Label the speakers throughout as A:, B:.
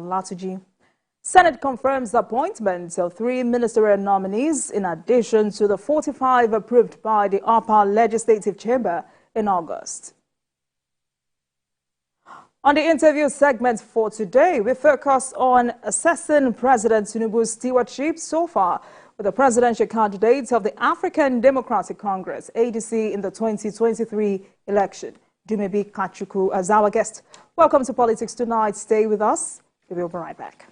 A: Olatuji. Senate confirms the appointment of 3 ministerial nominees in addition to the 45 approved by the upper legislative chamber in August. On the interview segment for today, we focus on assessing President Tinubu's stewardship so far with the presidential candidate of the African Democratic Congress, ADC, in the 2023 election. Dumebi Kachuku as our guest. Welcome to Politics Tonight. Stay with us. We will be right back.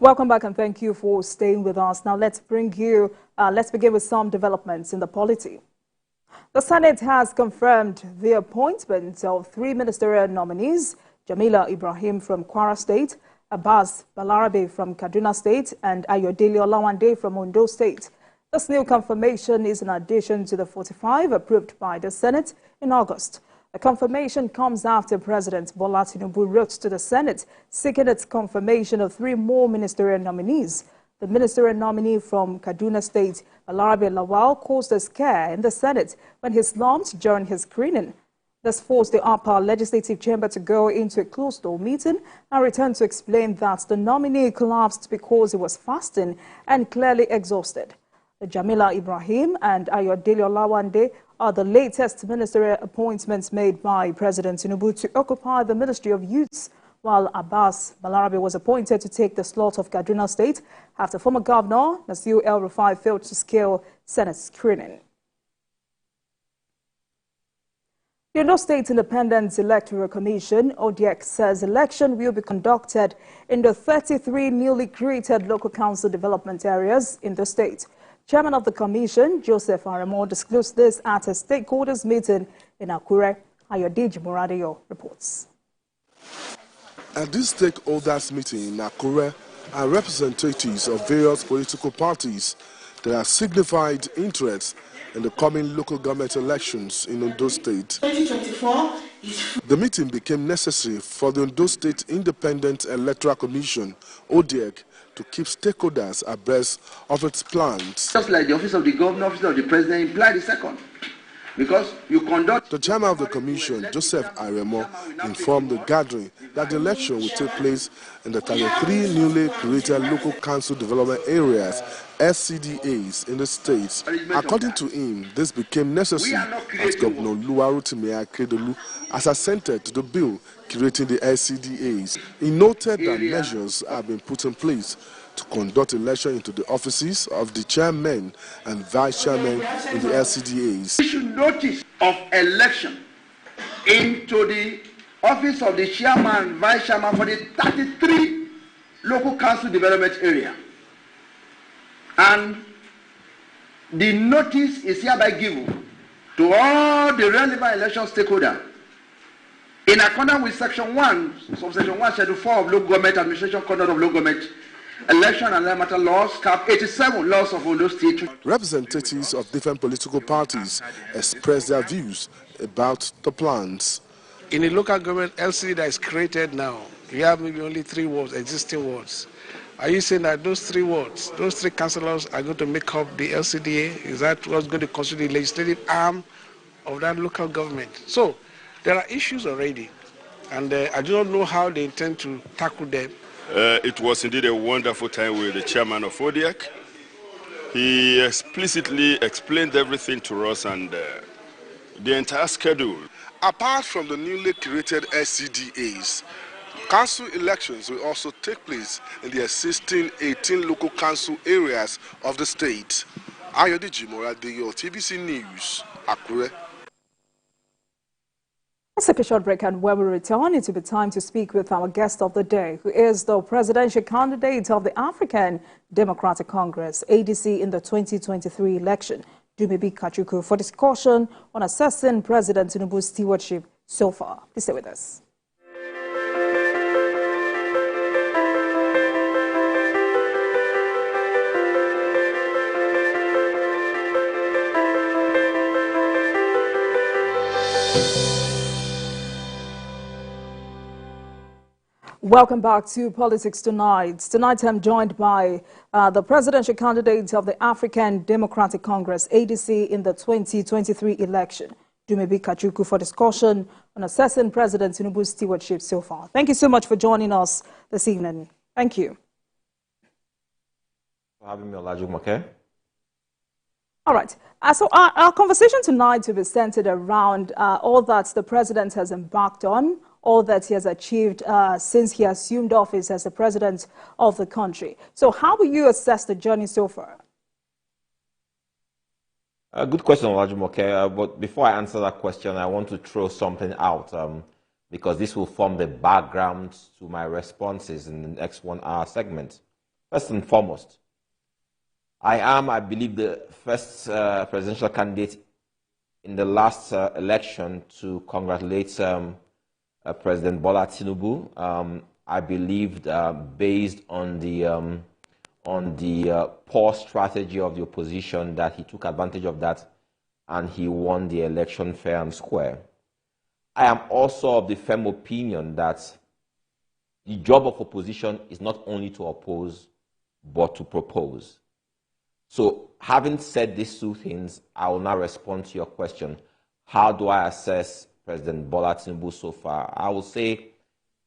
A: Welcome back and thank you for staying with us. Now let's begin with some developments in the polity. The Senate has confirmed the appointment of 3 ministerial nominees, Jamila Ibrahim from Kwara State, Abbas Balarabe from Kaduna State, and Ayodele Olawande from Ondo State. This new confirmation is in addition to the 45 approved by the Senate in August. The confirmation comes after President Bola Tinubu wrote to the Senate seeking its confirmation of 3 more ministerial nominees. The ministerial nominee from Kaduna State, Balarabe Lawal, caused a scare in the Senate when he slumped during his screening. This forced the upper legislative chamber to go into a closed-door meeting and return to explain that the nominee collapsed because he was fasting and clearly exhausted. Jamila Ibrahim and Ayodele Olawande are the latest ministerial appointments made by President Tinubu to occupy the Ministry of Youths, while Abbas Balarabe was appointed to take the slot of Kaduna State after former Governor Nasir El-Rufai failed to scale Senate screening. The Ondo State Independent Electoral Commission, ODEC, says election will be conducted in the 33 newly created local council development areas in the state. Chairman of the Commission, Joseph Aremo, disclosed this at a stakeholders meeting in Akure. Ayodele Moradeyo reports.
B: At this stakeholders meeting in Akure are representatives of various political parties that have signified interest in the coming local government elections in Ondo State.
C: 2024
B: The meeting became necessary for the Ondo State Independent Electoral Commission, ODEC, to keep stakeholders abreast of its plans.
C: just like the office of the governor, office of the president imply the second. Because you conduct...
B: The chairman of the commission, Joseph Aremo, informed the gathering that the election will take place in the 33 newly created local council development areas, SCDAs, in the state. According to him, this became necessary as Governor Oluwarotimi Akeredolu has assented to the bill creating the SCDAs. He noted that measures have been put in place to conduct election into the offices of the chairman and vice chairman in the LCDAs.
C: Issue notice of election into the office of the chairman and vice chairman for the 33 local council development area. And the notice is hereby given to all the relevant election stakeholders in accordance with Section 1, Subsection 1, Schedule 4 of Local Government Administration Conduct of Local Government Election and Matter Laws, Cap 87 Laws of Ondo State.
B: Representatives of different political parties expressed their views about the plans.
D: In a local government LCD that is created now, you have maybe only 3 wards, existing wards. Are you saying that those 3 wards, those 3 councillors are going to make up the LCDA? Is that what's going to constitute the legislative arm of that local government? So there are issues already, and I do not know how they intend to tackle them.
E: It was indeed a wonderful time with the chairman of ODEC. He explicitly explained everything to us and the entire schedule.
B: Apart from the newly created SCDAs, council elections will also take place in the existing 18 local council areas of the state. Ayodele Moradeyo, TVC News, Akure.
A: Let's take a short break, and when we return, it will be time to speak with our guest of the day, who is the presidential candidate of the African Democratic Congress, ADC, in the 2023 election, Dumebi Kachuku, for discussion on assessing President Tinubu's stewardship so far. Please stay with us. Welcome back to Politics Tonight. Tonight I'm joined by the presidential candidate of the African Democratic Congress, ADC, in the 2023 election, Dumebi Kachuku, for discussion on assessing President Tinubu's stewardship so far. Thank you so much for joining us this evening. Thank you.
F: For having me, Olajumoke.
A: All right. So our conversation tonight will be centered around all that the president has embarked on, all that he has achieved since he assumed office as the president of the country. So how will you assess the journey so far?
F: Good question, Olajumoke. But before I answer that question, I want to throw something out because this will form the background to my responses in the next 1 hour segment. First and foremost, I am, I believe, the first presidential candidate in the last election to congratulate President Bola Tinubu. I believed, based on the poor strategy of the opposition, that he took advantage of that and he won the election fair and square. I am also of the firm opinion that the job of opposition is not only to oppose, but to propose. So, having said these two things, I will now respond to your question. How do I assess President Bola Tinubu so far? I will say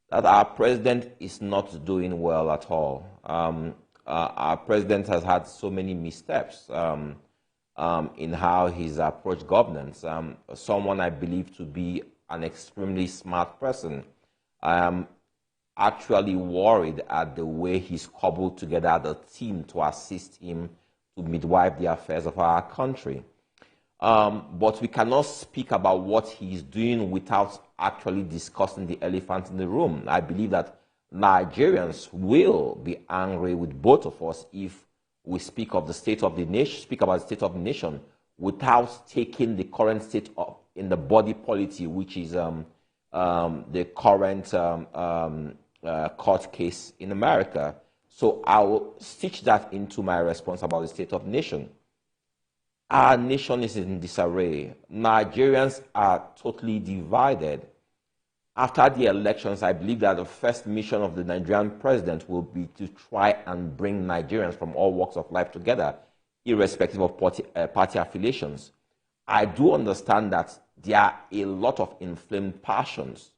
F: that our president is not doing well at all. Our president has had so many missteps in how he's approached governance. Someone I believe to be an extremely smart person. I am actually worried at the way he's cobbled together the team to assist him to midwife the affairs of our country. But we cannot speak about what he's doing without actually discussing the elephant in the room. I believe that Nigerians will be angry with both of us if we speak of the state of the nation, speak about the state of the nation, without taking the current state of in the body politic, which is the current court case in America. So I will stitch that into my response about the state of the nation. Our nation is in disarray. Nigerians are totally divided. After the elections, I believe that the first mission of the Nigerian president will be to try and bring Nigerians from all walks of life together, irrespective of party affiliations. I do understand that there are a lot of inflamed passions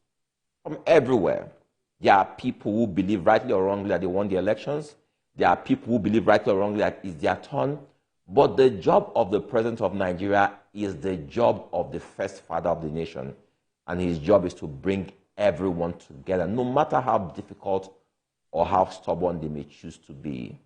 F: from everywhere. There are people who believe rightly or wrongly that they won the elections. There are people who believe rightly or wrongly that it's their turn. But the job of the president of Nigeria is the job of the first father of the nation. And his job is to bring everyone together, no matter how difficult or how stubborn they may choose to be.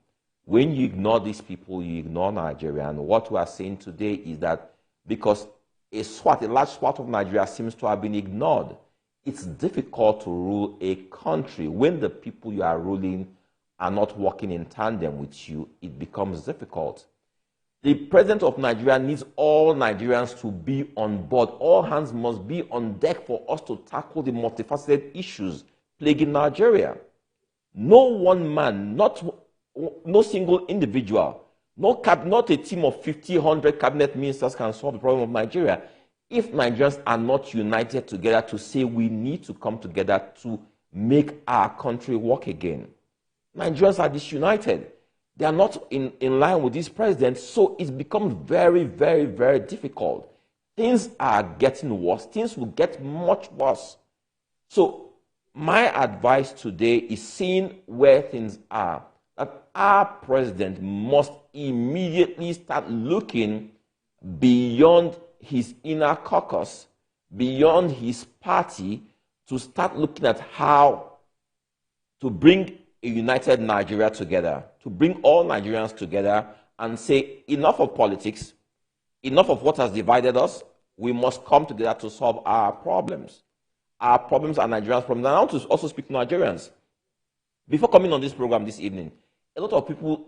F: When you ignore these people, you ignore Nigeria. And what we are saying today is that because a large swath of Nigeria seems to have been ignored, it's difficult to rule a country. When the people you are ruling are not working in tandem with you, it becomes difficult. The president of Nigeria needs all Nigerians to be on board. All hands must be on deck for us to tackle the multifaceted issues plaguing Nigeria. No one man, no single individual, not a team of 50, 100 cabinet ministers can solve the problem of Nigeria if Nigerians are not united together to say we need to come together to make our country work again. Nigerians are disunited. They are not in line with this president, so it's become very, very, very difficult. Things are getting worse. Things will get much worse. So my advice today is seeing where things are, that our president must immediately start looking beyond his inner caucus, beyond his party, to start looking at how to bring a united Nigeria together, to bring all Nigerians together and say, enough of politics, enough of what has divided us, we must come together to solve our problems. Our problems are Nigerians' problems. And I want to also speak to Nigerians. Before coming on this program this evening, a lot of people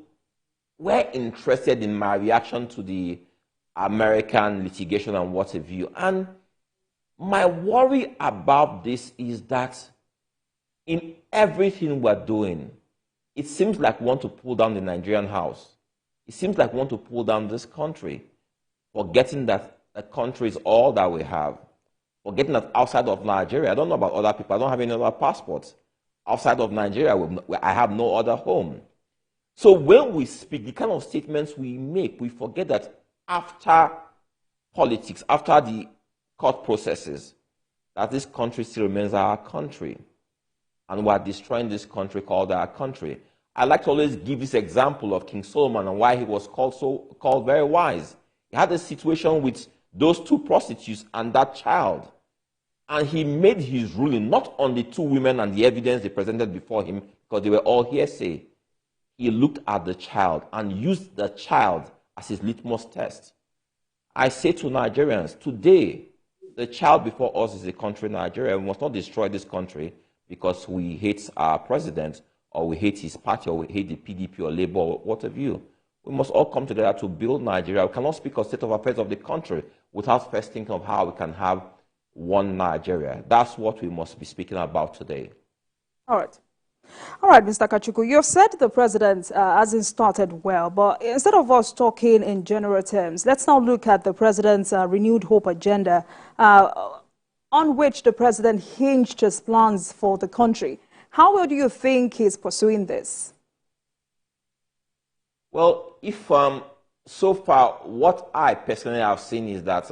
F: were interested in my reaction to the American litigation and what have you. And my worry about this is that in everything we're doing, it seems like we want to pull down the Nigerian house. It seems like we want to pull down this country, forgetting that the country is all that we have, forgetting that outside of Nigeria, I don't know about other people, I don't have any other passports, Outside of Nigeria, I have no other home. So when we speak, the kind of statements we make, we forget that after politics, after the court processes, that this country still remains our country. And we're destroying this country called our country. I like to always give this example of King Solomon and why he was called very wise. He had a situation with those two prostitutes and that child. And he made his ruling not on the two women and the evidence they presented before him, because they were all hearsay. He looked at the child and used the child as his litmus test. I say to Nigerians, today, the child before us is the country Nigeria. We must not destroy this country because we hate our president, or we hate his party, or we hate the PDP or Labour, or what have you. We must all come together to build Nigeria. We cannot speak of state of affairs of the country without first thinking of how we can have one Nigeria. That's what we must be speaking about today.
A: All right. All right, Mr. Kachukwu, you've said the president hasn't started well, but instead of us talking in general terms, let's now look at the president's renewed hope agenda, on which the president hinged his plans for the country. How well do you think he's pursuing this?
F: Well, if so far what I personally have seen is that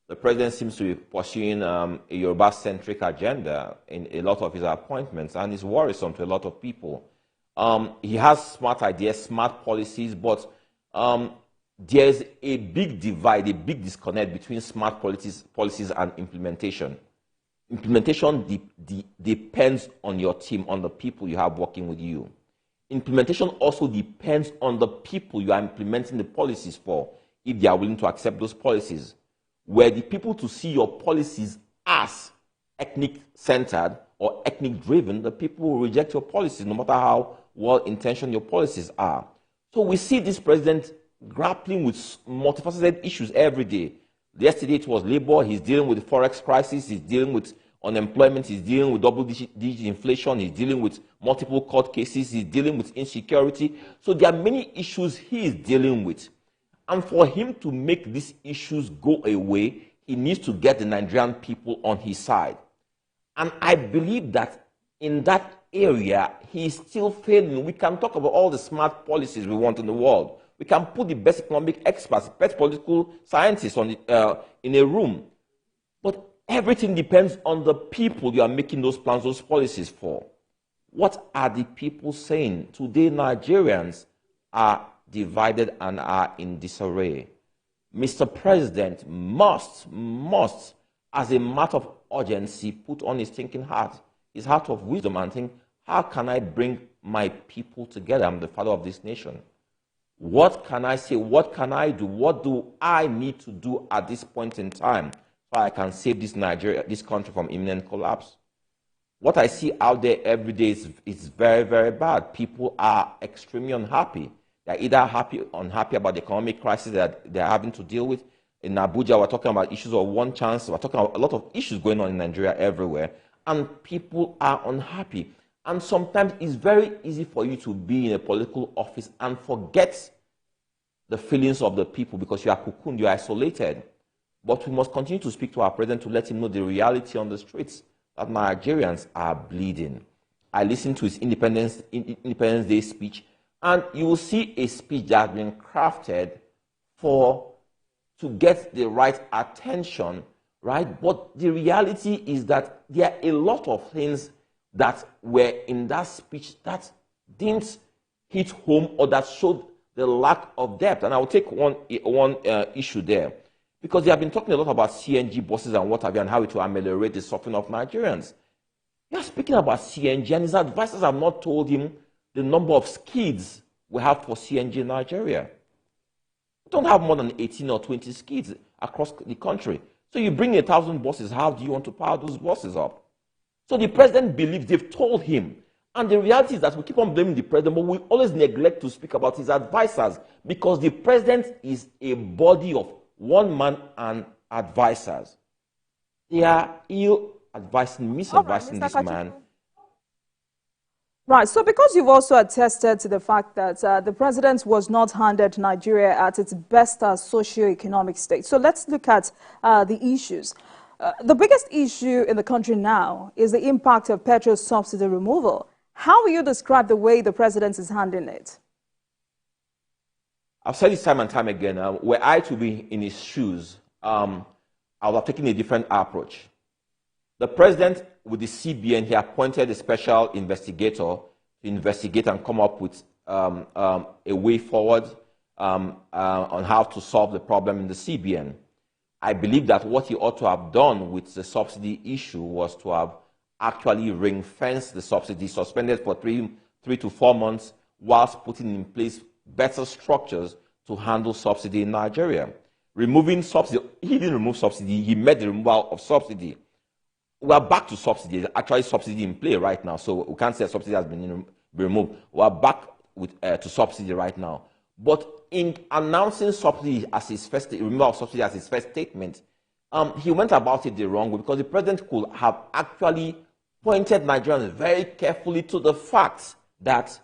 F: the president seems to be pursuing a Yoruba-centric agenda in a lot of his appointments, and it's worrisome to a lot of people. He has smart ideas, smart policies, but there's a big divide, a big disconnect between smart policies and implementation. Implementation depends on your team, on the people you have working with you. Implementation also depends on the people you are implementing the policies for, if they are willing to accept those policies. Were the people to see your policies as ethnic-centered or ethnic-driven, the people will reject your policies, no matter how well-intentioned your policies are. So we see this president grappling with multifaceted issues every day. Yesterday it was labor, he's dealing with the forex crisis, he's dealing with unemployment, he's dealing with double-digit inflation, he's dealing with multiple court cases, he's dealing with insecurity. So there are many issues he is dealing with. And for him to make these issues go away, he needs to get the Nigerian people on his side. And I believe that in that area, he is still failing. We can talk about all the smart policies we want in the world. We can put the best economic experts, best political scientists on in a room. But everything depends on the people you are making those plans, those policies for. What are the people saying? Today, Nigerians are divided and are in disarray. Mr. President must, as a matter of urgency, put on his thinking heart, his heart of wisdom, and think, how can I bring my people together? I'm the father of this nation. What can I say? What can I do? What do I need to do at this point in time so I can save this country from imminent collapse? What I see out there every day is very, very bad. People are extremely unhappy. They're either unhappy about the economic crisis that they're having to deal with. In Abuja, we're talking about issues of one chance. We're talking about a lot of issues going on in Nigeria everywhere. And people are unhappy. And sometimes it's very easy for you to be in a political office and forget the feelings of the people because you are cocooned, you are isolated. But we must continue to speak to our president to let him know the reality on the streets, that Nigerians are bleeding. I listened to his Independence Day speech, and you will see a speech that has been crafted to get the right attention, right? But the reality is that there are a lot of things that were in that speech that didn't hit home or that showed the lack of depth. And I will take one issue there. Because they have been talking a lot about CNG buses and what have you, and how it will ameliorate the suffering of Nigerians. They are speaking about CNG, and his advisors have not told him the number of skids we have for CNG in Nigeria. We don't have more than 18 or 20 skids across the country. So you bring 1,000 buses, how do you want to power those buses up? So the president believes they've told him. And the reality is that we keep on blaming the president, but we always neglect to speak about his advisors because the president is a body of one man and advisors. They are ill-advising, misadvising this man.
A: Right, so because you've also attested to the fact that the president was not handed Nigeria at its best socio-economic state. So let's look at the issues. The biggest issue in the country now is the impact of petrol subsidy removal. How will you describe the way the president is handling it?
F: I've said this time and time again. Were I to be in his shoes, I would have taken a different approach. The president, with the CBN, he appointed a special investigator to investigate and come up with a way forward on how to solve the problem in the CBN. I believe that what he ought to have done with the subsidy issue was to have actually ring-fenced the subsidy, suspended for three to 4 months, whilst putting in place better structures to handle subsidy in Nigeria. Removing subsidy, he didn't remove subsidy, he made the removal of subsidy. We are back to subsidy. There's actually subsidy in play right now, so we can't say subsidy has been removed. We are back to subsidy right now. But in announcing subsidy as his first removal of subsidy as his first statement, he went about it the wrong way, because the president could have actually pointed Nigerians very carefully to the fact that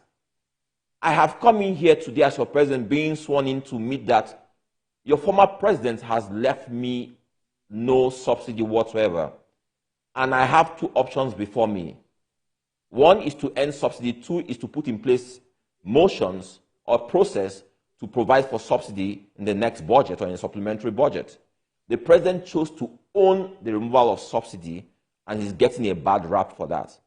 F: I have come in here today as your president, being sworn in to meet that your former president has left me no subsidy whatsoever. And I have two options before me. One is to end subsidy. Two is to put in place motions or process to provide for subsidy in the next budget or in a supplementary budget. The president chose to own the removal of subsidy, and he's getting a bad rap for that.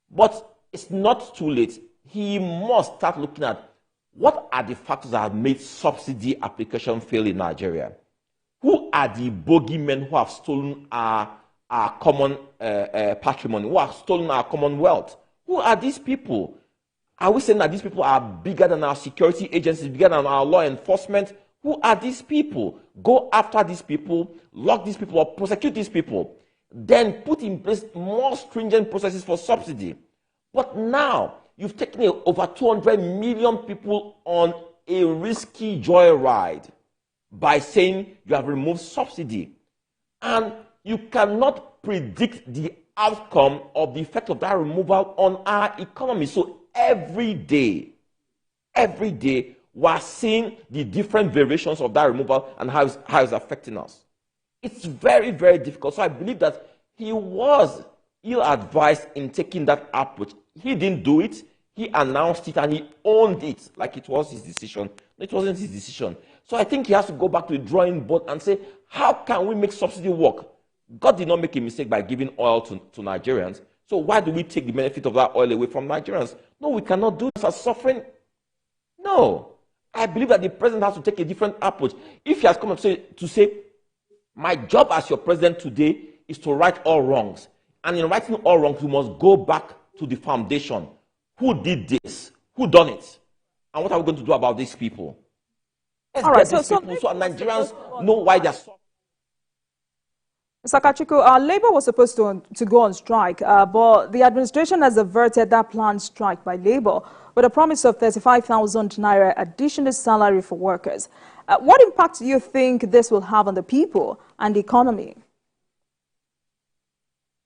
F: But it's not too late. He must start looking at what are the factors that have made subsidy application fail in Nigeria. Who are the bogeymen who have stolen our common patrimony, who have stolen our common wealth? Who are these people? Are we saying that these people are bigger than our security agencies, bigger than our law enforcement? Who are these people? Go after these people, lock these people up, prosecute these people, then put in place more stringent processes for subsidy. But now, you've taken over 200 million people on a risky joyride by saying you have removed subsidy. And you cannot predict the outcome of the effect of that removal on our economy. So every day, we're seeing the different variations of that removal and how it's affecting us. It's very, very difficult. So I believe that he was ill-advised in taking that approach. He didn't do it. He announced it and he owned it like it was his decision. It wasn't his decision. So I think he has to go back to the drawing board and say, how can we make subsidy work? God did not make a mistake by giving oil to Nigerians. So why do we take the benefit of that oil away from Nigerians? No, we cannot do this as suffering. No. I believe that the president has to take a different approach. If he has come up to say, my job as your president today is to right all wrongs. And in righting all wrongs, we must go back to the foundation. Who did this? Who done it? And what are we going to do about these people? Let's get these people so Nigerians know why they're suffering.
A: Mr. Kachiku, Labour was supposed to go on strike, but the administration has averted that planned strike by Labour with a promise of 35,000 naira additional salary for workers. What impact do you think this will have on the people and the economy?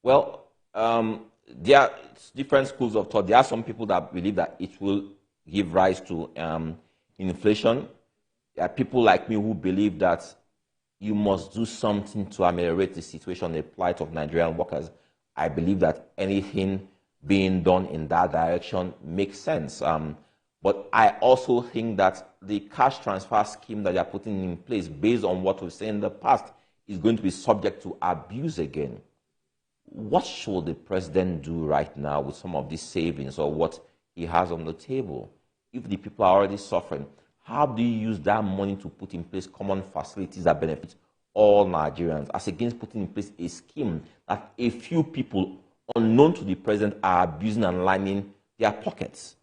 F: Well, there are different schools of thought. There are some people that believe that it will give rise to inflation. There are people like me who believe that you must do something to ameliorate the situation, the plight of Nigerian workers. I believe that anything being done in that direction makes sense. But I also think that the cash transfer scheme that they are putting in place, based on what we've seen in the past, is going to be subject to abuse again. What should the president do right now with some of these savings or what he has on the table? If the people are already suffering, how do you use that money to put in place common facilities that benefit all Nigerians, as against putting in place a scheme that a few people unknown to the president are abusing and lining their pockets?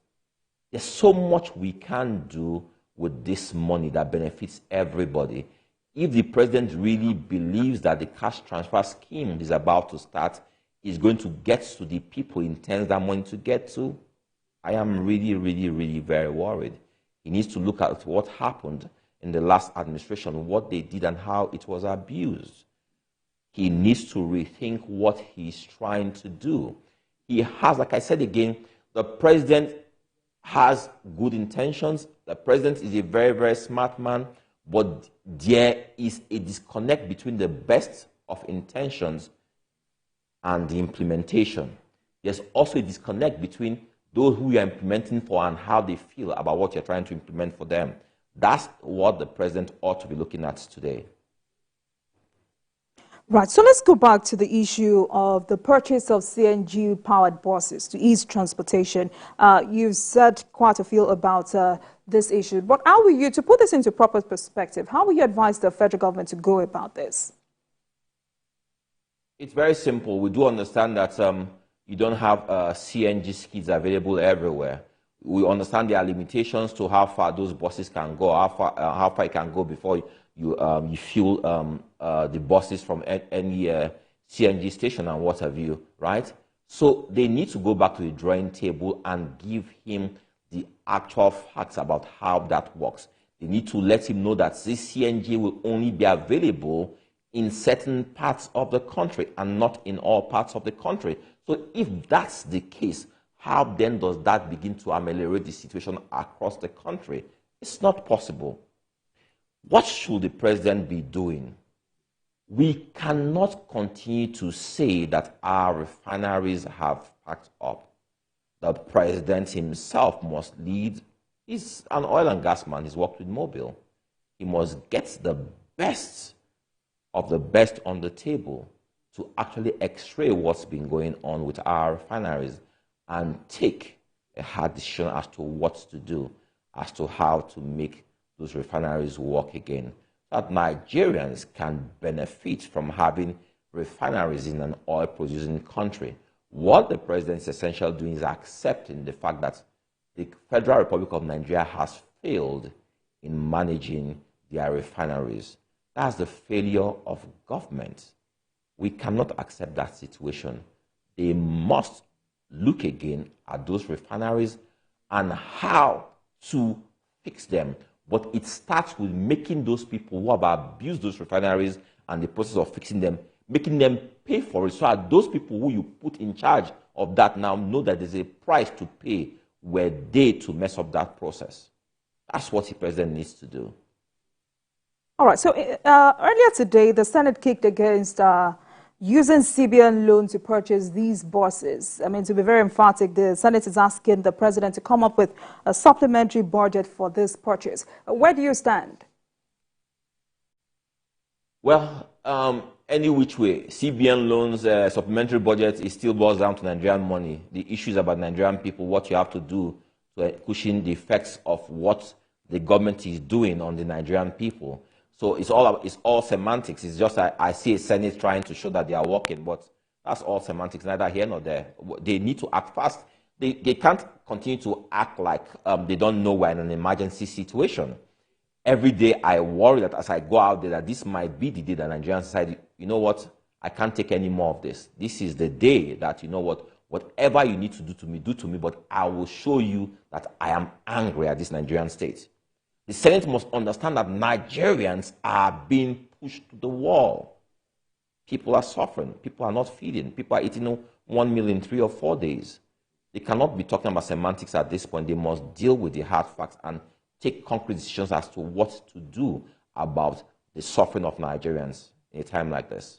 F: There's so much we can do with this money that benefits everybody. If the president really believes that the cash transfer scheme is about to start is going to get to the people he intends that money to get to, I am really very worried. He needs to look at what happened in the last administration, what they did and how it was abused. He needs to rethink what he's trying to do. He has, like I said again, the president has good intentions. The president is a very smart man, but there is a disconnect between the best of intentions and the implementation. There's also a disconnect between those who you're implementing for and how they feel about what you're trying to implement for them. That's what the president ought to be looking at today.
A: Right, so let's go back to the issue of the purchase of CNG-powered buses to ease transportation. You've said quite a few about this issue, but how will you, to put this into proper perspective, how will you advise the federal government to go about this?
F: It's very simple. We do understand that you don't have CNG skids available everywhere. We understand there are limitations to how far those buses can go, how far it can go before you fuel the buses from any CNG station and what have you, right? So they need to go back to the drawing table and give him the actual facts about how that works. They need to let him know that this CNG will only be available in certain parts of the country and not in all parts of the country. So if that's the case, how then does that begin to ameliorate the situation across the country? It's not possible. What should the president be doing? We cannot continue to say that our refineries have packed up. The president himself must lead. He's an oil and gas man. He's worked with Mobil. He must get the best of the best on the table to actually x-ray what's been going on with our refineries and take a hard decision as to what to do, as to how to make those refineries work again, so that Nigerians can benefit from having refineries in an oil-producing country. What the president is essentially doing is accepting the fact that the Federal Republic of Nigeria has failed in managing their refineries. That's the failure of government. We cannot accept that situation. They must look again at those refineries and how to fix them. But it starts with making those people who have abused those refineries and the process of fixing them, making them pay for it, so that those people who you put in charge of that now know that there's a price to pay were they to mess up that process. That's what the president needs to do.
A: All right, so earlier today, the Senate kicked against using CBN loan to purchase these buses. I mean, to be very emphatic, the Senate is asking the president to come up with a supplementary budget for this purchase. Where do you stand?
F: Well, any which way, CBN loans, supplementary budget, it still boils down to Nigerian money. The issues about Nigerian people, what you have to do to cushion the effects of what the government is doing on the Nigerian people. So it's all semantics. It's just I see a Senate trying to show that they are working, but that's all semantics, neither here nor there. They need to act fast. They can't continue to act like they don't know we're in an emergency situation. Every day I worry that as I go out there that this might be the day that Nigerian society, you know what, I can't take any more of this. This is the day that, you know what, whatever you need to do to me, but I will show you that I am angry at this Nigerian state. The Senate must understand that Nigerians are being pushed to the wall. People are suffering. People are not feeding. People are eating 1 meal in 3 or 4 days. They cannot be talking about semantics at this point. They must deal with the hard facts and take concrete decisions as to what to do about the suffering of Nigerians in a time like this.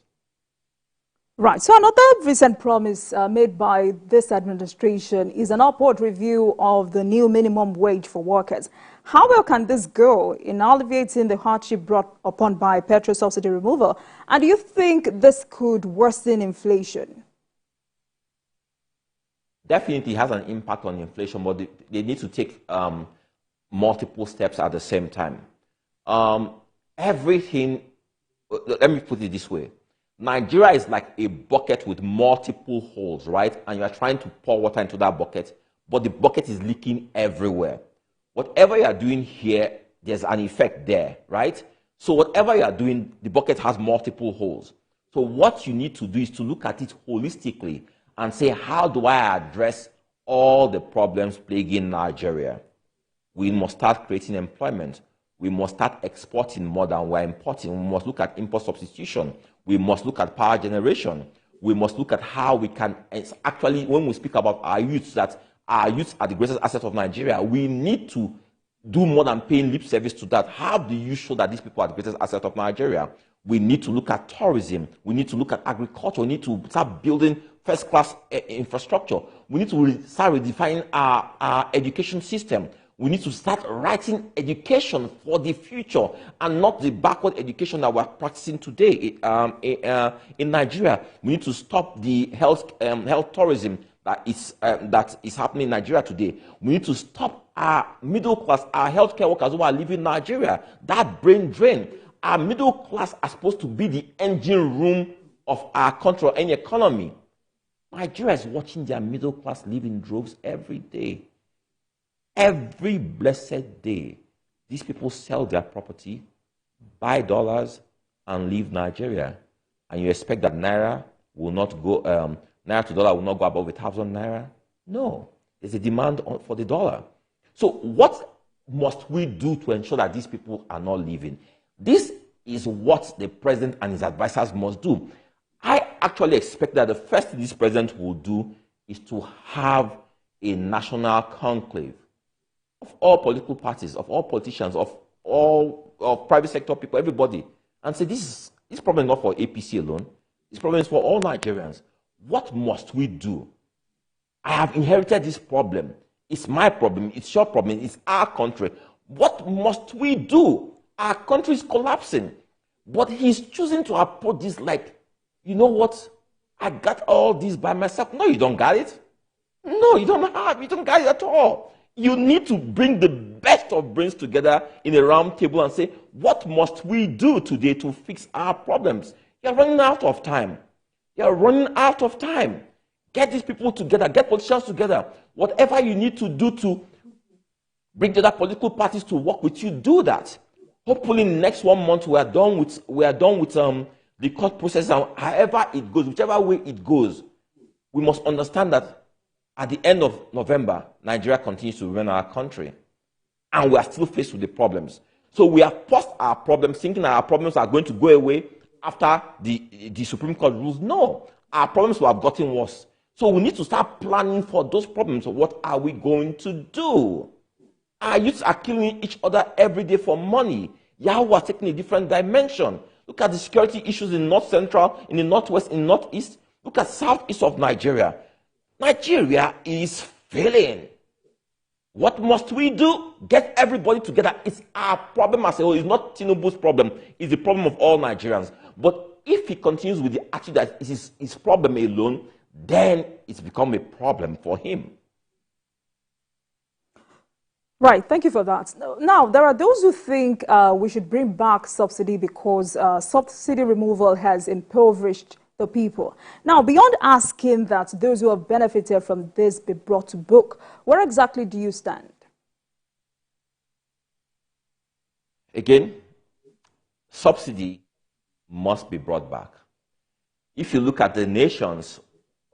A: Right. So another recent promise made by this administration is an upward review of the new minimum wage for workers. How well can this go in alleviating the hardship brought upon by petrol subsidy removal? And do you think this could worsen inflation?
F: Definitely has an impact on inflation, but they need to take multiple steps at the same time. Everything, let me put it this way. Nigeria is like a bucket with multiple holes, right? And you are trying to pour water into that bucket, but the bucket is leaking everywhere. Whatever you are doing here, there's an effect there, right? So whatever you are doing, the bucket has multiple holes. So what you need to do is to look at it holistically and say, how do I address all the problems plaguing Nigeria? We must start creating employment. We must start exporting more than we're importing. We must look at import substitution. We must look at power generation. We must look at how we can actually, when we speak about our youth, that our youth are the greatest asset of Nigeria, we need to do more than paying lip service to that. How do you show that these people are the greatest asset of Nigeria? We need to look at tourism. We need to look at agriculture. We need to start building first-class infrastructure. We need to start redefining our education system. We need to start writing education for the future and not the backward education that we're practicing today in Nigeria. We need to stop the health tourism that is happening in Nigeria today. We need to stop our middle class, our healthcare workers who are leaving Nigeria. That brain drain. Our middle class are supposed to be the engine room of our country or any economy. Nigeria is watching their middle class live in droves every day. Every blessed day, these people sell their property, buy dollars, and leave Nigeria. And you expect that naira will not go, naira to dollar will not go above 1,000 naira? No, there's a demand for the dollar. So what must we do to ensure that these people are not leaving? This is what the president and his advisors must do. I actually expect that the first thing this president will do is to have a national conclave of all political parties, of all politicians, of all private sector people, everybody, and say this problem is not for APC alone. This problem is for all Nigerians. What must we do? I have inherited this problem. It's my problem. It's your problem. It's our country. What must we do? Our country is collapsing. But he's choosing to approach this like, you know what? I got all this by myself. No, you don't got it. No, you don't got it at all. You need to bring the best of brains together in a round table and say, what must we do today to fix our problems? You're running out of time. You're running out of time. Get these people together. Get politicians together. Whatever you need to do to bring the other political parties to work with you, do that. Hopefully, in the next 1 month, we are done with the court process. And however it goes, whichever way it goes, we must understand that at the end of November, Nigeria continues to run our country. And we are still faced with the problems. So we have paused our problems, thinking that our problems are going to go away after the Supreme Court rules. No, our problems will have gotten worse. So we need to start planning for those problems. What are we going to do? Our youths are killing each other every day for money. Yahoo are taking a different dimension. Look at the security issues in North Central, in the Northwest, in Northeast. Look at Southeast of Nigeria. Nigeria is failing. What must we do? Get everybody together. It's our problem as a whole. It's not Tinubu's problem. It's the problem of all Nigerians. But if he continues with the attitude that it is his problem alone, then it's become a problem for him.
A: Right, thank you for that. Now, there are those who think we should bring back subsidy because subsidy removal has impoverished the people. Now, beyond asking that those who have benefited from this be brought to book, where exactly do you stand?
F: Again, subsidy must be brought back. If you look at the nations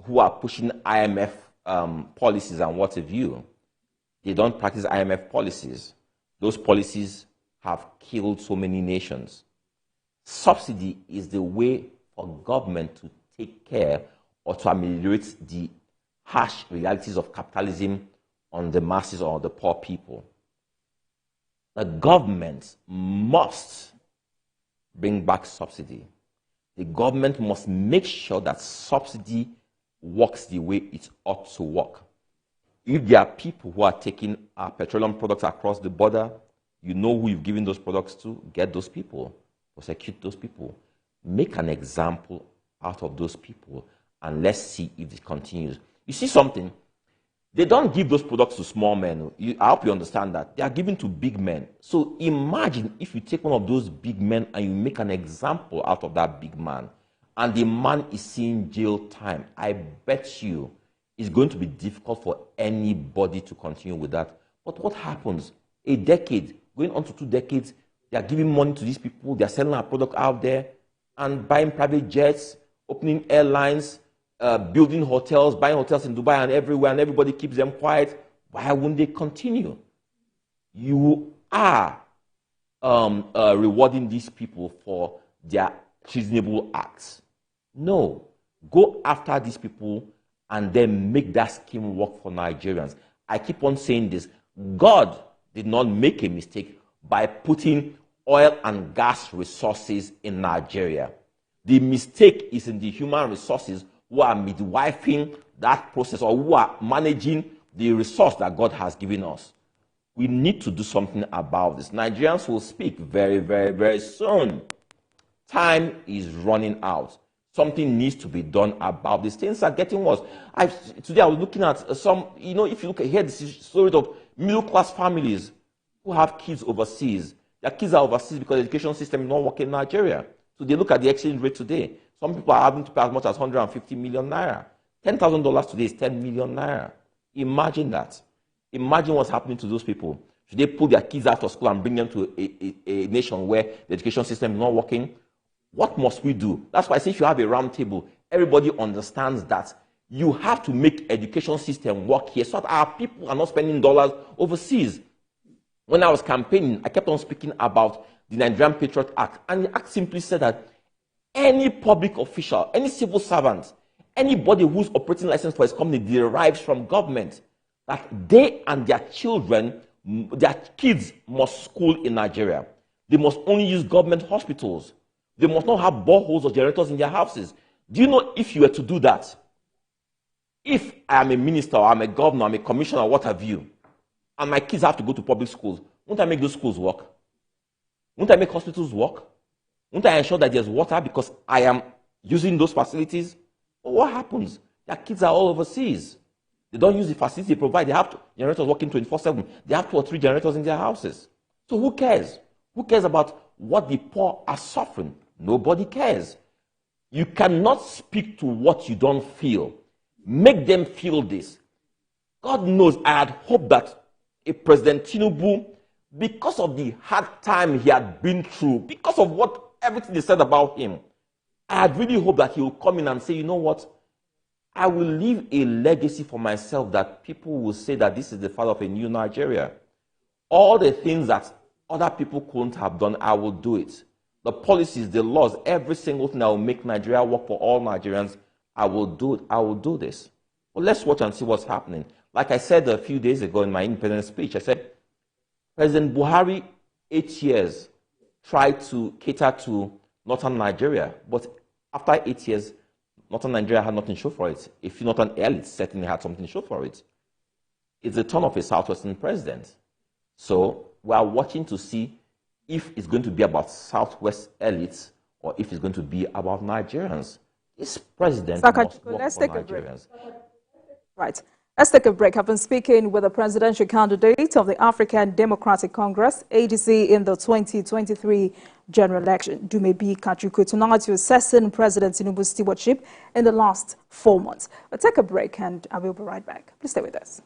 F: who are pushing IMF policies and what have you, they don't practice IMF policies. Those policies have killed so many nations. Subsidy is the way for government to take care or to ameliorate the harsh realities of capitalism on the masses or the poor people. The government must bring back subsidy. The government must make sure that subsidy works the way it ought to work. If there are people who are taking our petroleum products across the border, you know who you've given those products to, get those people, prosecute those people. Make an example out of those people, and let's see if it continues. You see something? They don't give those products to small men. I hope you understand that. They are given to big men. So imagine if you take one of those big men and you make an example out of that big man, and the man is seeing jail time. I bet you it's going to be difficult for anybody to continue with that. But what happens? A decade, going on to 2 decades, they are giving money to these people. They are selling our product out there and buying private jets, opening airlines, building hotels, buying hotels in Dubai and everywhere, and everybody keeps them quiet. Why wouldn't they continue? You are rewarding these people for their treasonable acts. No. Go after these people and then make that scheme work for Nigerians. I keep on saying this. God did not make a mistake by putting oil and gas resources in Nigeria. The mistake is in the human resources who are midwifing that process or who are managing the resource that God has given us. We need to do something about this. Nigerians will speak very, very, very soon. Time is running out. Something needs to be done about these things are getting worse. Today I was looking at some, if you look at here, this is story of middle-class families who have kids overseas. Their kids are overseas because the education system is not working in Nigeria. So they look at the exchange rate today. Some people are having to pay as much as 150 million naira. $10,000 today is 10 million naira. Imagine that. Imagine what's happening to those people. Should they pull their kids out of school and bring them to a nation where the education system is not working? What must we do? That's why I say if you have a round table, everybody understands that you have to make education system work here so that our people are not spending dollars overseas. When I was campaigning, I kept on speaking about the Nigerian Patriot Act, and the act simply said that any public official, any civil servant, anybody who's operating license for his company derives from government, that they and their children, their kids must school in Nigeria. They must only use government hospitals. They must not have boreholes or generators in their houses. Do you know if you were to do that, if I am a minister or I'm a governor, I'm a commissioner, what have you, and my kids have to go to public schools, won't I make those schools work? Won't I make hospitals work? Won't I ensure that there's water because I am using those facilities? But what happens? Their kids are all overseas. They don't use the facilities they provide. They have generators working 24/7. They have 2 or 3 generators in their houses. So who cares? Who cares about what the poor are suffering? Nobody cares. You cannot speak to what you don't feel. Make them feel this. God knows I had hoped that a President Tinubu, because of the hard time he had been through, because of everything they said about him, I had really hoped that he would come in and say, you know what, I will leave a legacy for myself that people will say that this is the father of a new Nigeria. All the things that other people couldn't have done, I will do it. The policies, the laws, every single thing that will make Nigeria work for all Nigerians, I will do it. I will do this. Well, let's watch and see what's happening. Like I said a few days ago in my independence speech, I said, President Buhari, 8 years, tried to cater to northern Nigeria, but after 8 years, northern Nigeria had nothing to show for it. If northern elite certainly had something to show for it. It's the turn of a southwestern president. So we are watching to see if it's going to be about southwest elites or if it's going to be about Nigerians. This president must work for Nigerians.
A: Right. Let's take a break. I've been speaking with the presidential candidate of the African Democratic Congress, ADC, in the 2023 general election, Dumebi Kachuku, tonight to assessing President Tinubu's stewardship in the last 4 months. We'll take a break and I will be right back. Please stay with us.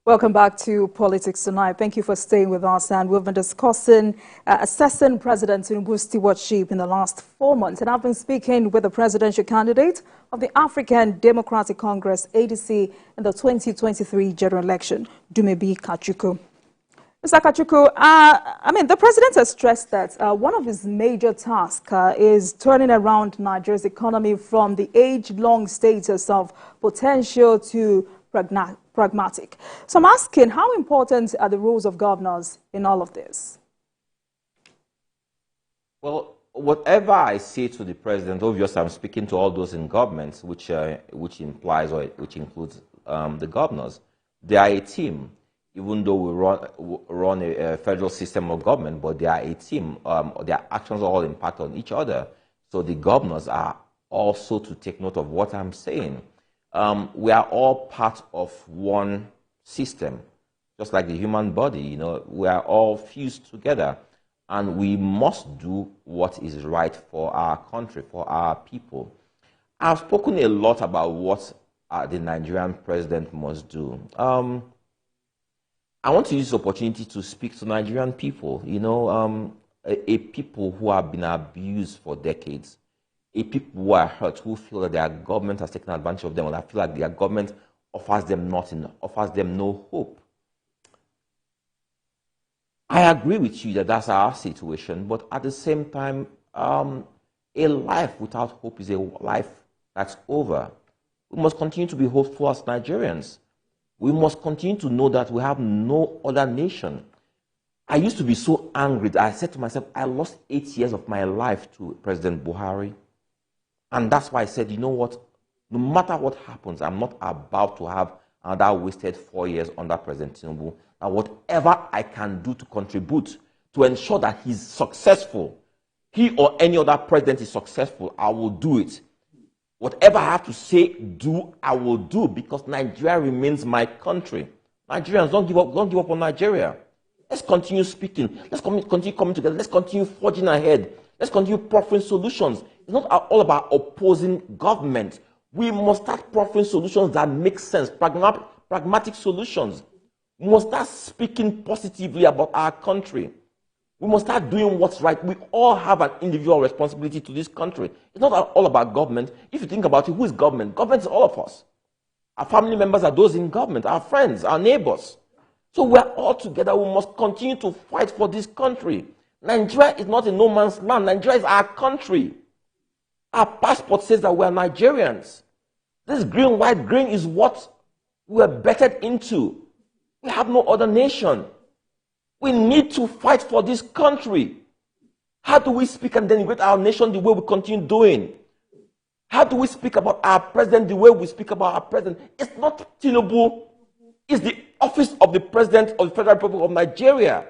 A: Welcome back to Politics Tonight. Thank you for staying with us. And we've been discussing assessing President Tinubu's stewardship in the last 4 months. And I've been speaking with the presidential candidate of the African Democratic Congress, ADC, in the 2023 general election, Dumebi Kachuku. Mr. Kachuku, the president has stressed that one of his major tasks is turning around Nigeria's economy from the age-long status of potential to pragmatic. So I'm asking, how important are the rules of governance in all of this?
F: Well, whatever I say to the president, obviously I'm speaking to all those in government, which implies or which includes the governors. They are a team, even though we run a federal system of government, but they are a team. Their actions all impact on each other. So the governors are also to take note of what I'm saying. We are all part of one system, just like the human body. We are all fused together, and we must do what is right for our country, for our people. I've spoken a lot about what the Nigerian president must do. I want to use this opportunity to speak to Nigerian people, a people who have been abused for decades. People who are hurt, who feel that their government has taken advantage of them, or that feel like their government offers them nothing, offers them no hope. I agree with you that that's our situation, but at the same time, a life without hope is a life that's over. We must continue to be hopeful as Nigerians. We must continue to know that we have no other nation. I used to be so angry that I said to myself, I lost 8 years of my life to President Buhari. And that's why I said, you know what? No matter what happens, I'm not about to have another wasted 4 years under President Tinubu. And whatever I can do to contribute to ensure that he's successful, he or any other president is successful, I will do it. Whatever I have to say, do, I will do, because Nigeria remains my country. Nigerians, don't give up on Nigeria. Let's continue speaking. Let's continue coming together. Let's continue forging ahead. Let's continue proffering solutions. It's not all about opposing government. We must start proffering solutions that make sense, pragmatic solutions. We must start speaking positively about our country. We must start doing what's right. We all have an individual responsibility to this country. It's not all about government. If you think about it, who is government? Government is all of us. Our family members are those in government, our friends, our neighbors. So we're all together. We must continue to fight for this country. Nigeria is not a no man's land. Nigeria is our country. Our passport says that we're Nigerians. This green, white, green is what we're bettered into. We have no other nation. We need to fight for this country. How do we speak and denigrate our nation the way we continue doing? How do we speak about our president the way we speak about our president? It's not Tinubu. It's the office of the president of the Federal Republic of Nigeria.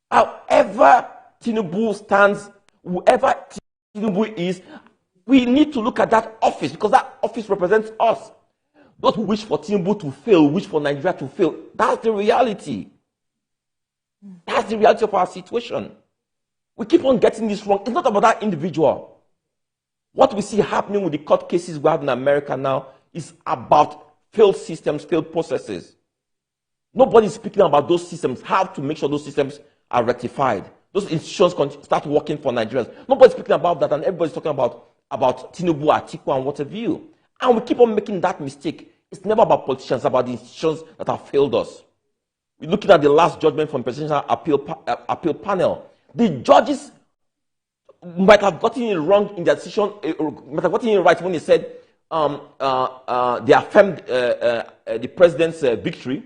F: However Tinubu stands, whoever Tinubu is, we need to look at that office, because that office represents us. Those who wish for Tinubu to fail, wish for Nigeria to fail. That's the reality. That's the reality of our situation. We keep on getting this wrong. It's not about that individual. What we see happening with the court cases we have in America now is about failed systems, failed processes. Nobody's speaking about those systems, how to make sure those systems are rectified. Those institutions start working for Nigerians. Nobody's speaking about that, and everybody's talking about Tinubu, Atiku, and what have you. And we keep on making that mistake. It's never about politicians, it's about the institutions that have failed us. We're looking at the last judgment from Presidential Appeal Panel. The judges might have gotten it wrong in their decision, might have gotten it right when they said they affirmed the president's victory.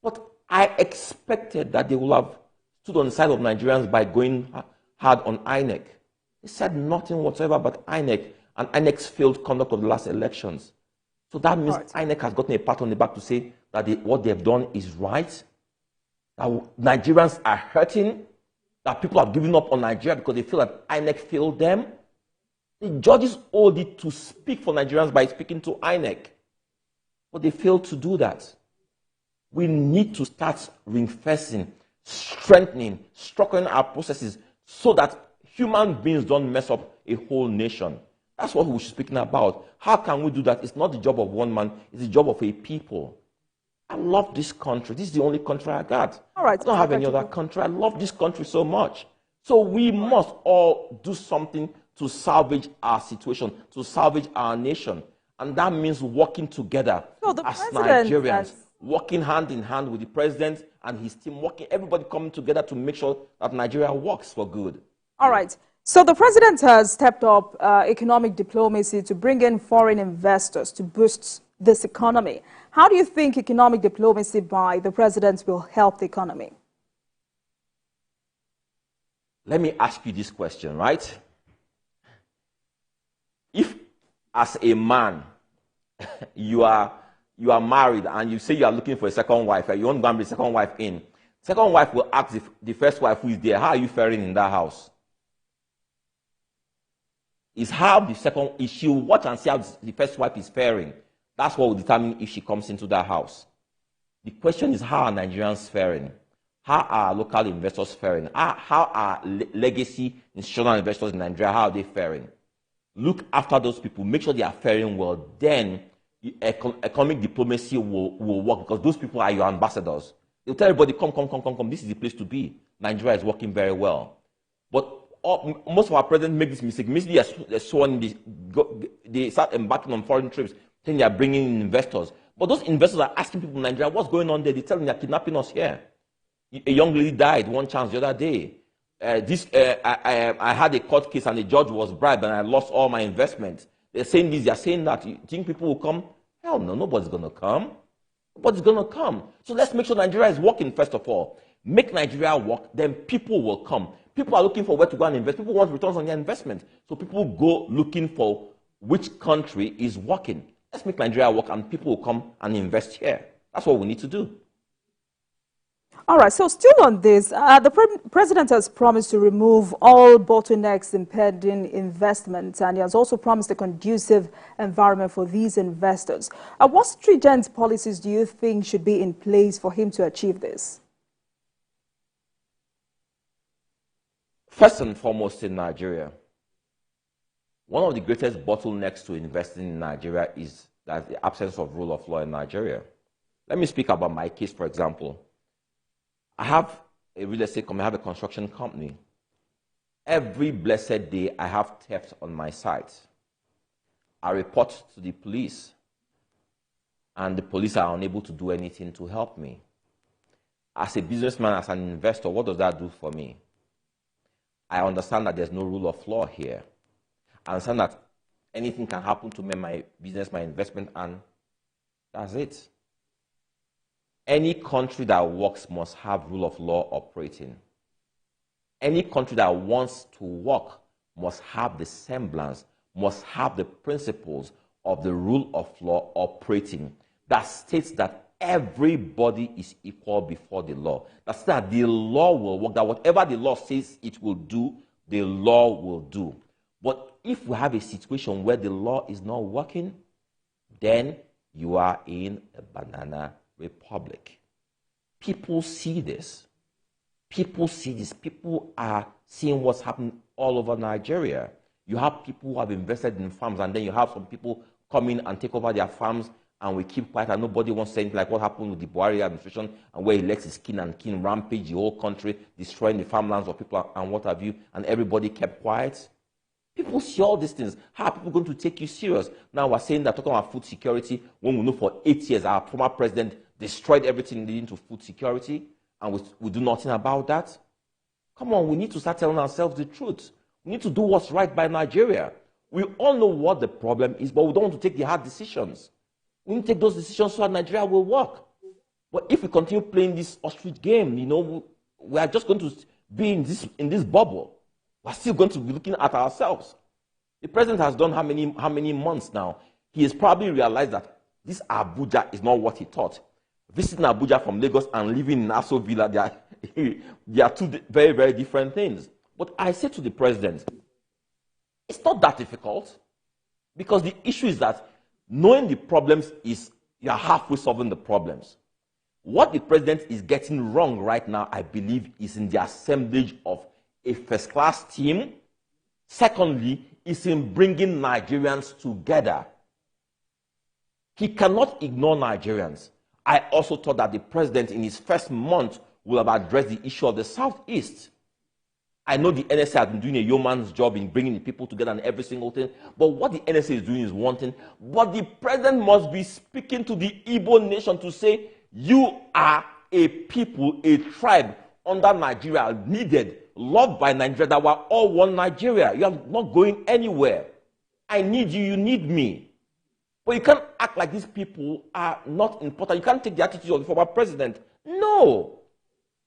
F: But I expected that they would have stood on the side of Nigerians by going hard on INEC. They said nothing whatsoever about INEC and INEC's failed conduct of the last elections. So that means INEC has gotten a pat on the back to say that what they've done is right, that Nigerians are hurting, that people have given up on Nigeria because they feel that INEC failed them. The judges owed it to speak for Nigerians by speaking to INEC, but they failed to do that. We need to start reinforcing, strengthening, structuring our processes so that human beings don't mess up a whole nation. That's what we're speaking about. How can we do that? It's not the job of one man, it's the job of a people. I love this country. This is the only country I got.
A: All right,
F: I don't have any other country. I love this country so much. So we must all do something to salvage our situation, to salvage our nation. And that means working together as Nigerians, working hand in hand with the president and his team, everybody coming together to make sure that Nigeria works for good.
A: All right. So the president has stepped up economic diplomacy to bring in foreign investors to boost this economy. How do you think economic diplomacy by the president will help the economy?
F: Let me ask you this question, right? If, as a man, you are married and you say you are looking for a second wife, you want to bring the second wife in, second wife will ask the first wife who is there, how are you faring in that house? Is she will watch and see how the first wife is faring. That's what will determine if she comes into that house. The question is, how are Nigerians faring? How are local investors faring? How are legacy institutional investors in Nigeria, how are they faring? Look after those people, make sure they are faring well. Then economic diplomacy will work, because those people are your ambassadors. They'll tell everybody, come. This is the place to be. Nigeria is working very well. But most of our presidents make this mistake. They start embarking on foreign trips, saying they are bringing in investors. But those investors are asking people in Nigeria, what's going on there? They tell them they're kidnapping us here. A young lady died, one chance the other day. I had a court case and the judge was bribed and I lost all my investments. They're saying this, they're saying that. You think people will come? Hell no, nobody's going to come. Nobody's going to come. So let's make sure Nigeria is working, first of all. Make Nigeria work, then people will come. People are looking for where to go and invest. People want returns on their investment. So people go looking for which country is working. Let's make Nigeria work and people will come and invest here. That's what we need to do.
A: All right, so still on this, the president has promised to remove all bottlenecks impeding investment, and he has also promised a conducive environment for these investors. What stringent policies do you think should be in place for him to achieve this?
F: First and foremost, in Nigeria, one of the greatest bottlenecks to investing in Nigeria is that the absence of rule of law in Nigeria. Let me speak about my case, for example. I have a real estate company, I have a construction company. Every blessed day, I have theft on my site. I report to the police, and the police are unable to do anything to help me. As a businessman, as an investor, what does that do for me? I understand that there's no rule of law here. I understand that anything can happen to me, my business, my investment, and that's it. Any country that works must have rule of law operating. Any country that wants to work must have the semblance, must have the principles of the rule of law operating that states that everybody is equal before the law. That's that the law will work, that whatever the law says it will do, the law will do. But if we have a situation where the law is not working, then you are in a banana republic. People see this. People see this. People are seeing what's happening all over Nigeria. You have people who have invested in farms, and then you have some people come in and take over their farms, and we keep quiet, and nobody wants to say anything, like what happened with the Buhari administration, and where he lets his kin and kin rampage the whole country, destroying the farmlands of people and what have you, and everybody kept quiet. People see all these things. How are people going to take you serious? Now we're saying that talking about food security, when we know for 8 years our former president destroyed everything leading to food security, and we do nothing about that. Come on, we need to start telling ourselves the truth. We need to do what's right by Nigeria. We all know what the problem is, but we don't want to take the hard decisions. We need to take those decisions so that Nigeria will work. But if we continue playing this ostrich game, we are just going to be in this bubble. We're still going to be looking at ourselves. The president has done how many months now? He has probably realized that this Abuja is not what he thought. Visiting Abuja from Lagos and living in Aso Villa, they are two very, very different things. But I say to the president, it's not that difficult, because the issue is that knowing the problems is you are halfway solving the problems. What the president is getting wrong right now, I believe, is in the assemblage of a first-class team. Secondly, is in bringing Nigerians together. He cannot ignore Nigerians. I also thought that the president in his first month will have addressed the issue of the Southeast. I know the NSA has been doing a yeoman's job in bringing the people together and every single thing, but what the NSA is doing is one thing. But the president must be speaking to the Igbo nation to say, you are a people, a tribe under Nigeria, needed, loved by Nigeria, that we're all one Nigeria. You are not going anywhere. I need you, you need me. But you can't act like these people are not important. You can't take the attitude of the former president. No.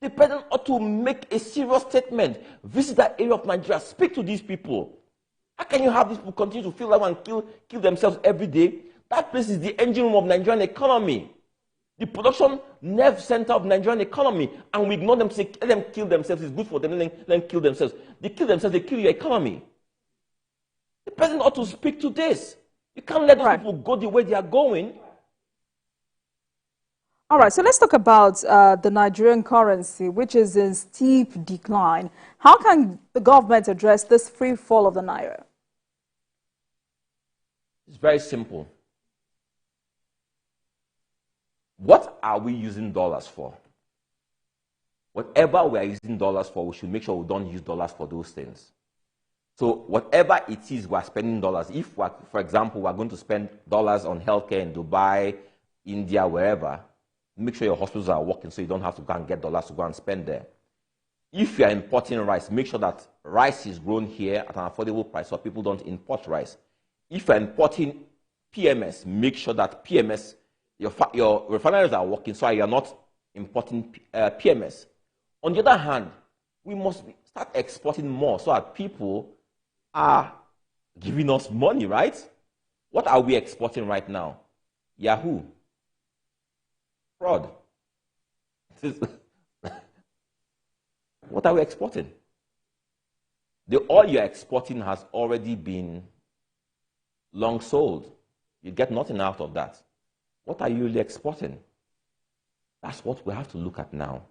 F: The president ought to make a serious statement. Visit that area of Nigeria. Speak to these people. How can you have these people continue to feel that and kill themselves every day? That place is the engine room of the Nigerian economy. The production nerve center of the Nigerian economy. And we ignore them, say, let them kill themselves. It's good for them. Let them kill themselves. They kill themselves, they kill your economy. The president ought to speak to this. You can't let those people go the way they are going.
A: All right, so let's talk about the Nigerian currency, which is in steep decline. How can the government address this free fall of the Naira?
F: It's very simple. What are we using dollars for? Whatever we are using dollars for, we should make sure we don't use dollars for those things. So whatever it is we're spending dollars, if, for example, we're going to spend dollars on healthcare in Dubai, India, wherever, make sure your hospitals are working so you don't have to go and get dollars to go and spend there. If you are importing rice, make sure that rice is grown here at an affordable price so people don't import rice. If you're importing PMS, make sure that PMS, your refineries are working so you're not importing PMS. On the other hand, we must start exporting more so that people are giving us money, right? What are we exporting right now? Yahoo. Fraud. What are we exporting? The oil you're exporting has already been long sold. You get nothing out of that. What are you really exporting? That's what we have to look at now.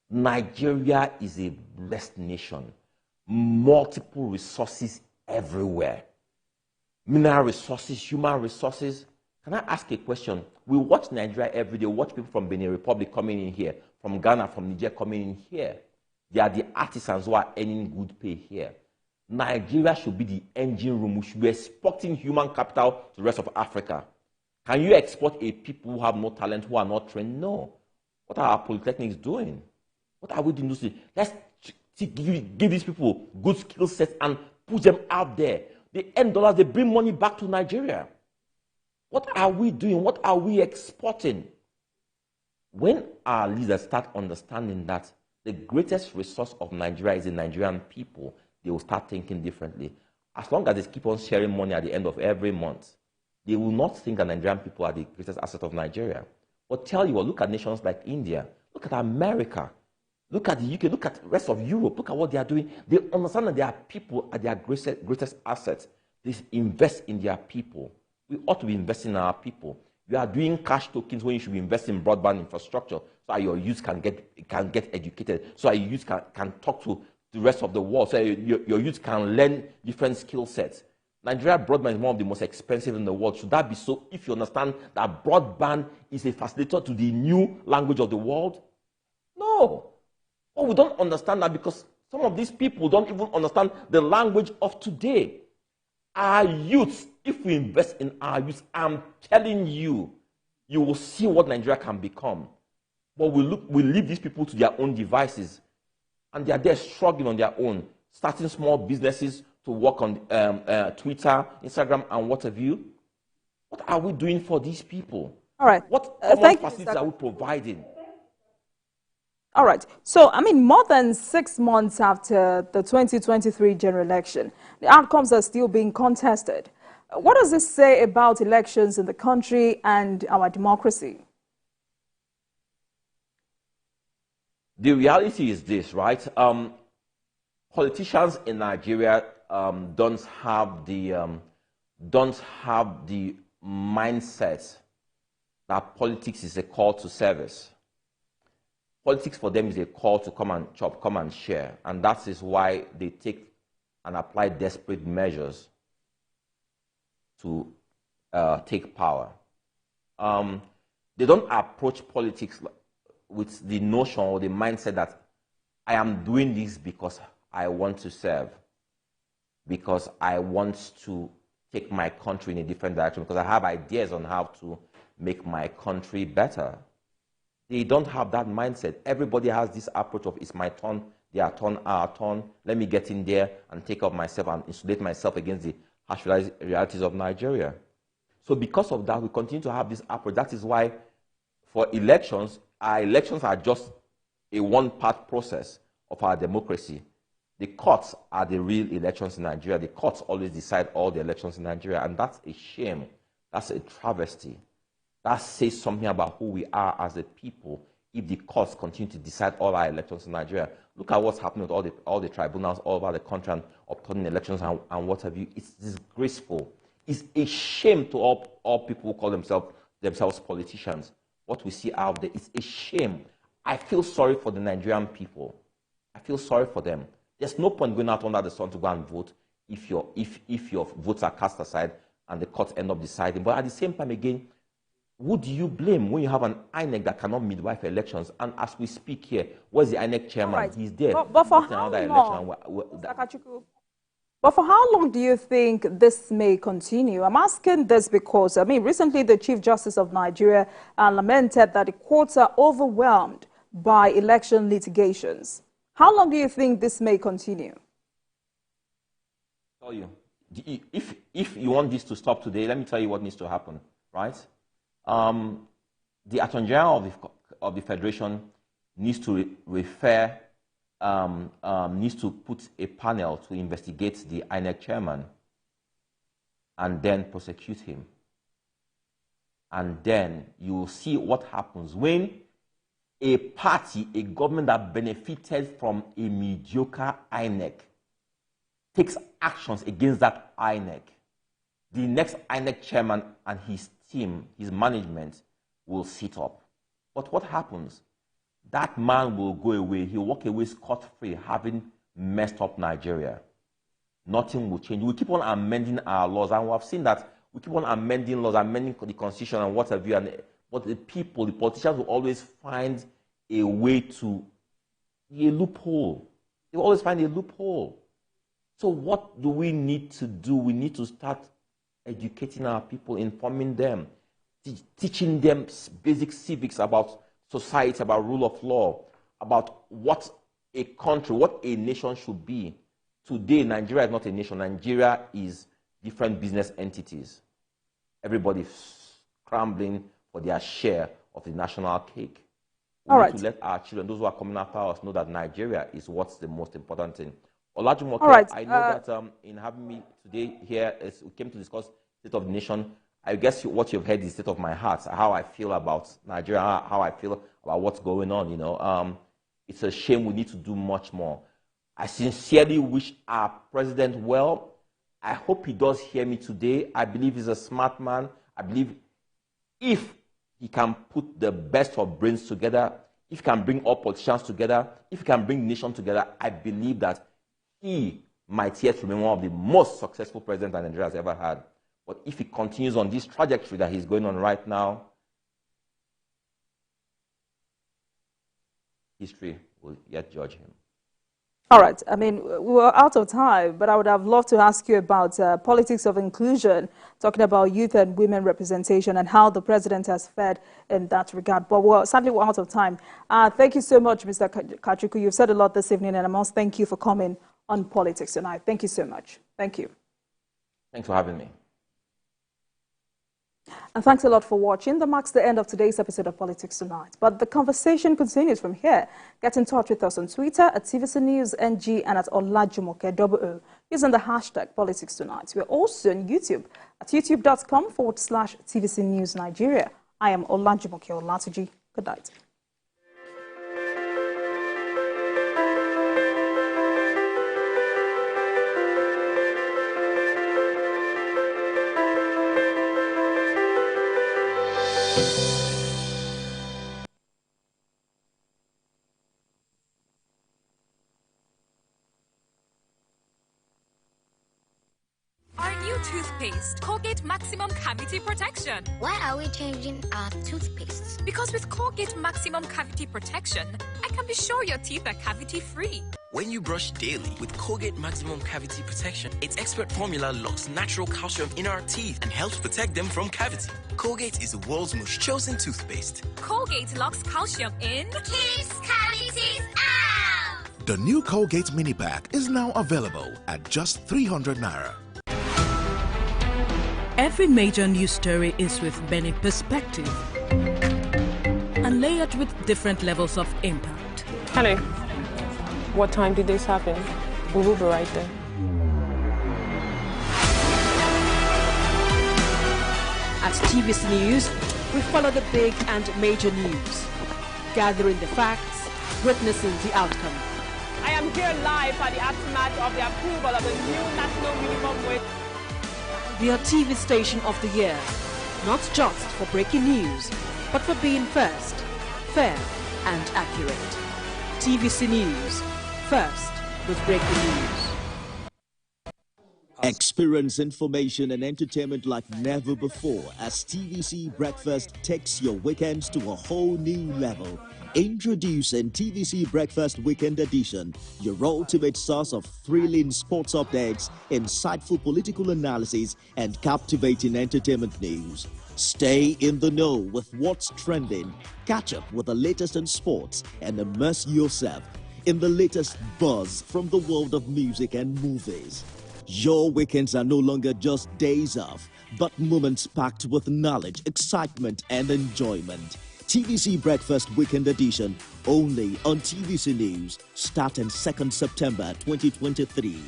F: Nigeria is a blessed nation. Multiple resources everywhere. Mineral resources, human resources. Can I ask a question? We watch Nigeria every day. We watch people from Benin Republic coming in here, from Ghana, from Niger coming in here. They are the artisans who are earning good pay here. Nigeria should be the engine room. We should be exporting human capital to the rest of Africa. Can you export a people who have no talent, who are not trained? No. What are our polytechnics doing? What are we doing? Let's give these people good skill sets and put them out there. They earn dollars, they bring money back to Nigeria. What are we doing? What are we exporting? When our leaders start understanding that the greatest resource of Nigeria is the Nigerian people, they will start thinking differently. As long as they keep on sharing money at the end of every month, they will not think that Nigerian people are the greatest asset of Nigeria. But tell you what, look at nations like India, look at America, look at the UK, look at the rest of Europe, look at what they are doing. They understand that their people are their greatest assets. They invest in their people. We ought to be investing in our people. You are doing cash tokens when you should be investing in broadband infrastructure so that your youth can get educated, so that your youth can talk to the rest of the world, so your youth can learn different skill sets. Nigeria broadband is one of the most expensive in the world. Should that be so if you understand that broadband is a facilitator to the new language of the world? No. Well, we don't understand that because some of these people don't even understand the language of today. Our youth, if we invest in our youth, I'm telling you, you will see what Nigeria can become. But we leave these people to their own devices. And they are there struggling on their own, starting small businesses to work on Twitter, Instagram, and what have you. What are we doing for these people?
A: All right.
F: What common facilities are we providing?
A: All right. So, I mean, more than 6 months after the 2023 general election, the outcomes are still being contested. What does this say about elections in the country and our democracy?
F: The reality is this, right? Politicians in Nigeria don't have the mindset that politics is a call to service. Politics for them is a call to come and chop, come and share. And that is why they take and apply desperate measures to take power. They don't approach politics with the notion or the mindset that I am doing this because I want to serve, because I want to take my country in a different direction, because I have ideas on how to make my country better. They don't have that mindset. Everybody has this approach of it's my turn, their turn, our turn. Let me get in there and take up myself and insulate myself against the harsh realities of Nigeria. So because of that, we continue to have this approach. That is why for elections, our elections are just a one-part process of our democracy. The courts are the real elections in Nigeria. The courts always decide all the elections in Nigeria, and that's a shame. That's a travesty. That says something about who we are as a people if the courts continue to decide all our elections in Nigeria. Look at what's happening with all the tribunals all over the country and upturning elections and what have you. It's disgraceful. It's a shame to all people who call themselves politicians. What we see out there, it's a shame. I feel sorry for the Nigerian people. I feel sorry for them. There's no point going out under the sun to go and vote if your votes are cast aside and the courts end up deciding. But at the same time, again, who do you blame when you have an INEC that cannot midwife elections? And as we speak here, where's the INEC chairman?
A: Right.
F: He's there.
A: But for how long? But for how long do you think this may continue? I'm asking this because, recently the Chief Justice of Nigeria lamented that the courts are overwhelmed by election litigations. How long do you think this may continue?
F: I'll tell you, if you want this to stop today, let me tell you what needs to happen, right? The Attorney General of the Federation needs to needs to put a panel to investigate the INEC chairman and then prosecute him. And then you will see what happens when a party, a government that benefited from a mediocre INEC takes actions against that INEC. The next INEC chairman and his team, his management, will sit up. But what happens? That man will go away. He'll walk away scot-free, having messed up Nigeria. Nothing will change. We keep on amending our laws, and we have seen that we keep on amending laws, amending the constitution and what have you. But the people, the politicians will always find a way to a loophole. They will always find a loophole. So what do we need to do? We need to start educating our people, informing them, teaching them basic civics about society, about rule of law, about what a country, what a nation should be. Today, Nigeria is not a nation. Nigeria is different business entities. Everybody scrambling for their share of the national cake. We need to let our children, those who are coming after us, know that Nigeria is what's the most important thing. Olajumoke, I know that in having me today here, we came to discuss state of the nation. I guess what you've heard is the state of my heart, how I feel about Nigeria, how I feel about what's going on, It's a shame. We need to do much more. I sincerely wish our president well. I hope he does hear me today. I believe he's a smart man. I believe if he can put the best of brains together, if he can bring all politicians together, if he can bring the nation together, I believe that he might yet remain one of the most successful presidents that Nigeria has ever had. But if he continues on this trajectory that he's going on right now, history will yet judge him.
A: All right. We're out of time, but I would have loved to ask you about politics of inclusion, talking about youth and women representation and how the president has fared in that regard. But sadly, we're out of time. Thank you so much, Mr. Kachuku. You've said a lot this evening, and I must thank you for coming on Politics Tonight. Thank you so much. Thank you.
F: Thanks for having me.
A: And thanks a lot for watching. That marks the end of today's episode of Politics Tonight. But the conversation continues from here. Get in touch with us on Twitter at TVC News NG and at Olajumoke using the hashtag Politics Tonight. We're also on YouTube at youtube.com/TVC News Nigeria. I am Olajumoke Olatuji. Good night.
G: Toothpaste, Colgate Maximum Cavity Protection.
H: Why are we changing our toothpaste?
G: Because with Colgate Maximum Cavity Protection, I can be sure your teeth are cavity-free.
I: When you brush daily with Colgate Maximum Cavity Protection, its expert formula locks natural calcium in our teeth and helps protect them from cavity. Colgate is the world's most chosen toothpaste.
G: Colgate locks calcium in,
H: Keeps cavities out!
J: The new Colgate Mini Pack is now available at just 300 Naira.
K: Every major news story is with many perspectives and layered with different levels of impact.
L: Hello. What time did this happen? We will be right there.
K: At TVC News, we follow the big and major news, gathering the facts, witnessing the outcome.
L: I am here live at the aftermath of the approval of the new national minimum wage.
K: We are TV station of the year, not just for breaking news, but for being first, fair and accurate. TVC News, first with breaking news.
M: Experience information and entertainment like never before as TVC Breakfast takes your weekends to a whole new level. Introducing TVC Breakfast Weekend Edition, your ultimate source of thrilling sports updates, insightful political analysis, and captivating entertainment news. Stay in the know with what's trending, catch up with the latest in sports, and immerse yourself in the latest buzz from the world of music and movies. Your weekends are no longer just days off, but moments packed with knowledge, excitement, and enjoyment. TVC Breakfast Weekend Edition, only on TVC News, starting 2nd September 2023.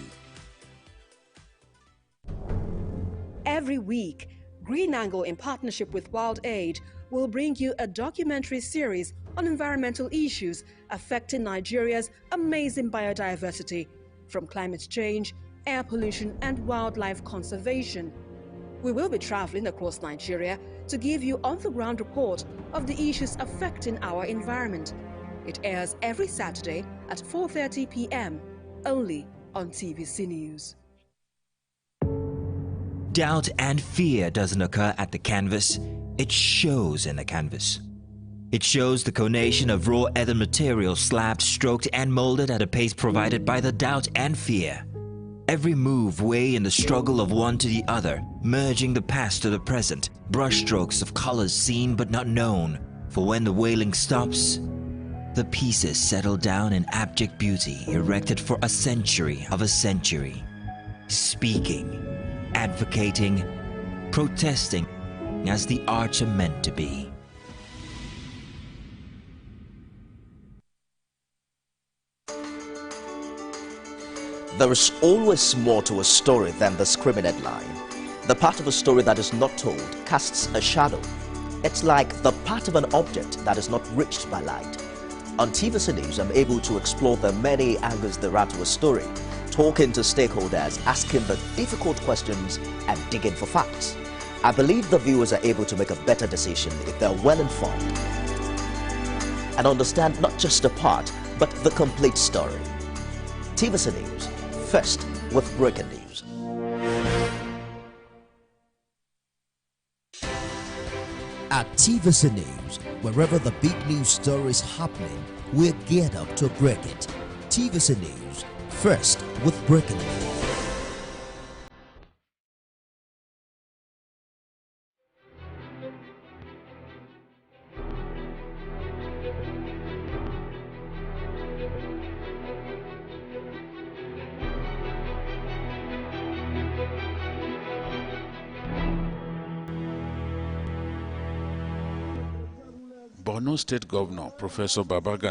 K: Every week, Green Angle, in partnership with Wild Aid, will bring you a documentary series on environmental issues affecting Nigeria's amazing biodiversity, from climate change, air pollution, and wildlife conservation. We will be traveling across Nigeria to give you on-the-ground report of the issues affecting our environment. It airs every Saturday at 4:30 p.m. only on TVC News.
N: Doubt and fear doesn't occur at the canvas, it shows in the canvas. It shows the conation of raw earthen material slabbed, stroked, and molded at a pace provided by the doubt and fear. Every move weigh in the struggle of one to the other, merging the past to the present, brushstrokes of colors seen but not known. For when the wailing stops, the pieces settle down in abject beauty erected for a century of a century. Speaking, advocating, protesting as the arts are meant to be.
O: There is always more to a story than the screaming headline. The part of a story that is not told casts a shadow. It's like the part of an object that is not reached by light. On TVC News, I'm able to explore the many angles there are to a story, talking to stakeholders, asking the difficult questions, and digging for facts. I believe the viewers are able to make a better decision if they're well informed and understand not just a part, but the complete story. TVC News, first with breaking news.
P: At TVC News, wherever the big news story is happening, we're geared up to break it. TVC News, first with breaking news.
J: Borno State Governor Professor Babagana